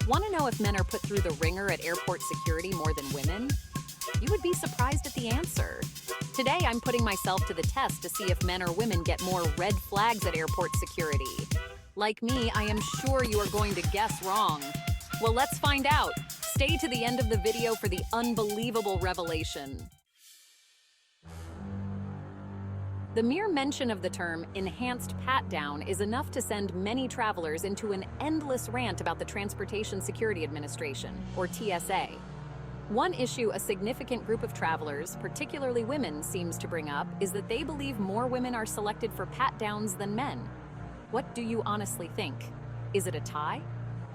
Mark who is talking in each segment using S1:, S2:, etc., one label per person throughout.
S1: Want to know if men are put through the ringer at airport security more than women? You would be surprised at the answer. Today, I'm putting myself to the test to see if men or women get more red flags at airport security. Like me, I am sure you are going to guess wrong. Well, let's find out. Stay to the end of the video for the unbelievable revelation. The mere mention of the term enhanced pat-down is enough to send many travelers into an endless rant about the Transportation Security Administration, or TSA. One issue a significant group of travelers, particularly women, seems to bring up is that they believe more women are selected for pat-downs than men. What do you honestly think? Is it a tie?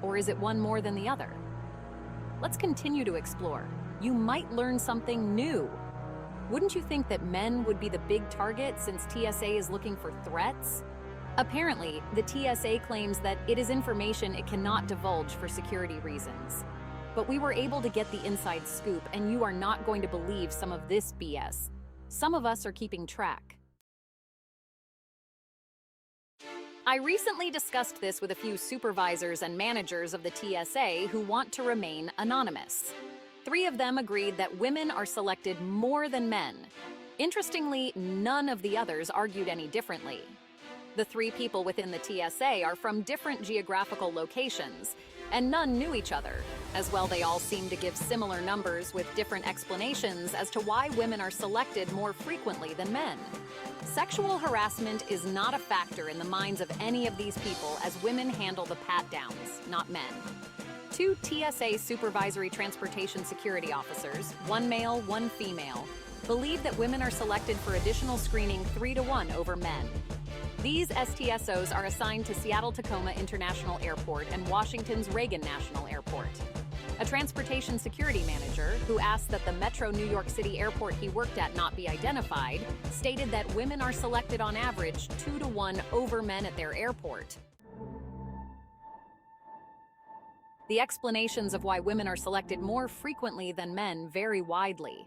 S1: Or is it one more than the other? Let's continue to explore. You might learn something new. Wouldn't you think that men would be the big target since TSA is looking for threats? Apparently, the TSA claims that it is information it cannot divulge for security reasons. But we were able to get the inside scoop, and you are not going to believe some of this BS. Some of us are keeping track. I recently discussed this with a few supervisors and managers of the TSA who want to remain anonymous. 3 of them agreed that women are selected more than men. Interestingly, none of the others argued any differently. The 3 people within the TSA are from different geographical locations, and none knew each other. As well, they all seem to give similar numbers with different explanations as to why women are selected more frequently than men. Sexual harassment is not a factor in the minds of any of these people, as women handle the pat-downs, not men. 2 TSA supervisory transportation security officers, 1 male, 1 female, believe that women are selected for additional screening 3-to-1 over men. These STSOs are assigned to Seattle-Tacoma International Airport and Washington's Reagan National Airport. A transportation security manager, who asked that the Metro New York City airport he worked at not be identified, stated that women are selected on average 2-to-1 over men at their airport. The explanations of why women are selected more frequently than men vary widely.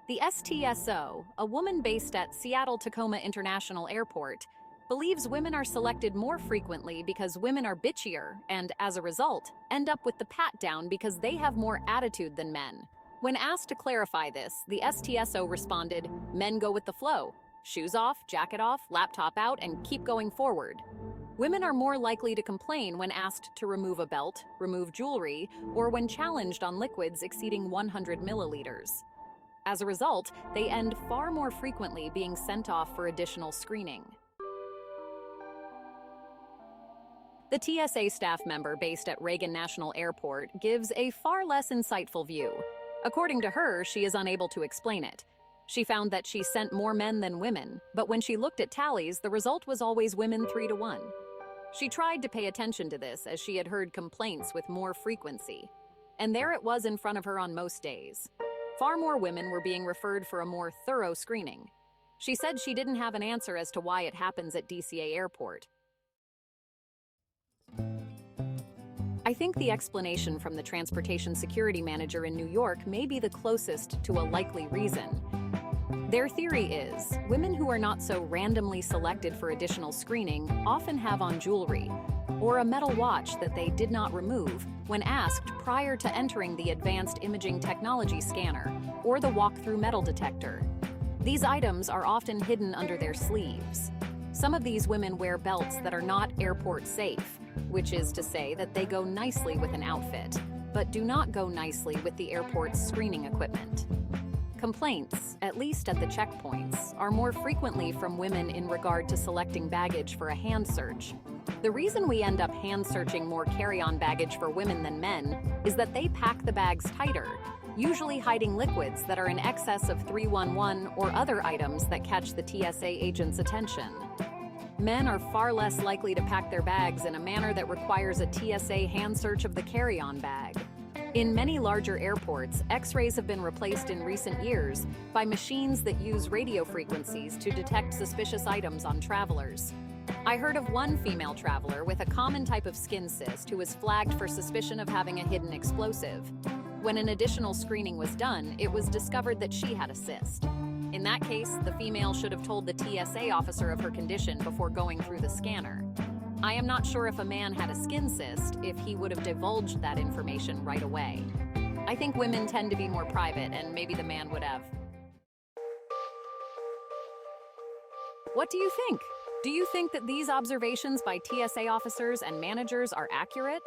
S1: The STSO, a woman based at Seattle-Tacoma International Airport, believes women are selected more frequently because women are bitchier and, as a result, end up with the pat-down because they have more attitude than men. When asked to clarify this, the STSO responded, "Men go with the flow. Shoes off, jacket off, laptop out, and keep going forward." Women are more likely to complain when asked to remove a belt, remove jewelry, or when challenged on liquids exceeding 100 milliliters. As a result, they end far more frequently being sent off for additional screening. The TSA staff member based at Reagan National Airport gives a far less insightful view. According to her, she is unable to explain it. She found that she sent more men than women, but when she looked at tallies, the result was always women 3-to-1. She tried to pay attention to this as she had heard complaints with more frequency. And there it was in front of her on most days. Far more women were being referred for a more thorough screening. She said she didn't have an answer as to why it happens at DCA Airport. I think the explanation from the transportation security manager in New York may be the closest to a likely reason. Their theory is, women who are not so randomly selected for additional screening often have on jewelry, or a metal watch that they did not remove when asked prior to entering the advanced imaging technology scanner, or the walk-through metal detector. These items are often hidden under their sleeves. Some of these women wear belts that are not airport safe, which is to say that they go nicely with an outfit, but do not go nicely with the airport's screening equipment. Complaints, at least at the checkpoints, are more frequently from women in regard to selecting baggage for a hand search. The reason we end up hand searching more carry-on baggage for women than men is that they pack the bags tighter, usually hiding liquids that are in excess of 311 or other items that catch the TSA agent's attention. Men are far less likely to pack their bags in a manner that requires a TSA hand search of the carry-on bag. In many larger airports, X-rays have been replaced in recent years by machines that use radio frequencies to detect suspicious items on travelers. I heard of one female traveler with a common type of skin cyst who was flagged for suspicion of having a hidden explosive. When an additional screening was done, it was discovered that she had a cyst. In that case, the female should have told the TSA officer of her condition before going through the scanner. I am not sure if a man had a skin cyst if he would have divulged that information right away. I think women tend to be more private, and maybe the man would have. What do you think? Do you think that these observations by TSA officers and managers are accurate?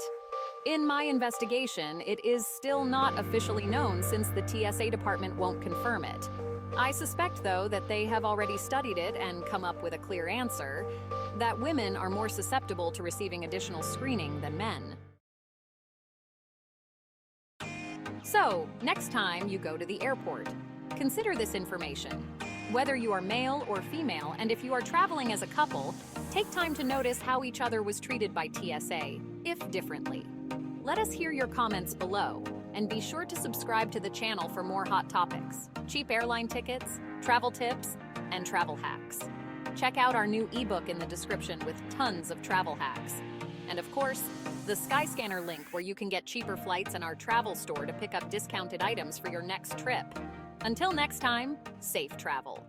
S1: In my investigation, it is still not officially known since the TSA department won't confirm it. I suspect, though, that they have already studied it and come up with a clear answer, that women are more susceptible to receiving additional screening than men. So, next time you go to the airport, consider this information. Whether you are male or female, and if you are traveling as a couple, take time to notice how each other was treated by TSA, if differently. Let us hear your comments below, and be sure to subscribe to the channel for more hot topics, cheap airline tickets, travel tips, and travel hacks. Check out our new ebook in the description with tons of travel hacks. And of course, the Skyscanner link where you can get cheaper flights and our travel store to pick up discounted items for your next trip. Until next time, safe travel.